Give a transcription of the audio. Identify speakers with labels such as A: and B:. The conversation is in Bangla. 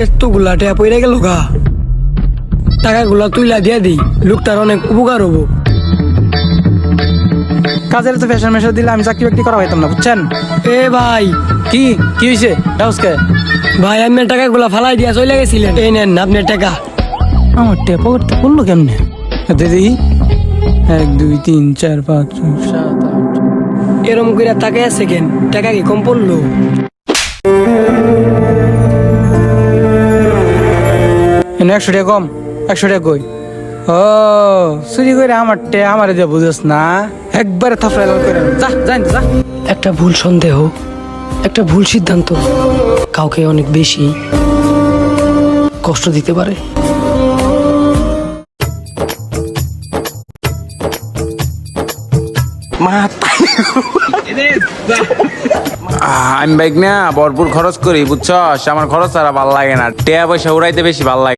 A: এতগুলা টাকা পড়ে গেল গা, টাকাগুলা তুইলা দিয়া দিই, লোকটার অনেক উপকার হবো।
B: কাজের তো ফ্যাশন মেশন দিলে আমি চাকরি বাকরি করা হইতাম না, বুঝছেন?
A: এ ভাই,
B: কি কি হয়েছে ডাউসকে?
A: ভাই আপনার টাকাগুলা ফালাই দিয়া চলে গেছিলেন, এই নেন আপনার টাকা।
B: আমার টেপা করতে বললো কেমনে? দিদি 1 2 3 4 5 6 7 8।
A: এরম করে টাকা আছে কেন? টাকা কি কম পড়লো?
B: এনে 100 টাকা কম, 100 টাকা কই? ও চুরি করে আমার আমারে দিয়ে বুঝোস না, একবারে থাপড়াই লাল করে যা জান যা।
A: একটা ভুল সন্দেহ, একটা ভুল সিদ্ধান্ত কাউকে অনেক বেশি কষ্ট দিতে পারে।
C: আমি বাইক না ভরপুর খরচ করি, বুঝছস? আমার খরচ ছাড়া ভাল লাগে না, টেয়া পয়সা উড়াইতে বেশি ভাল লাগে।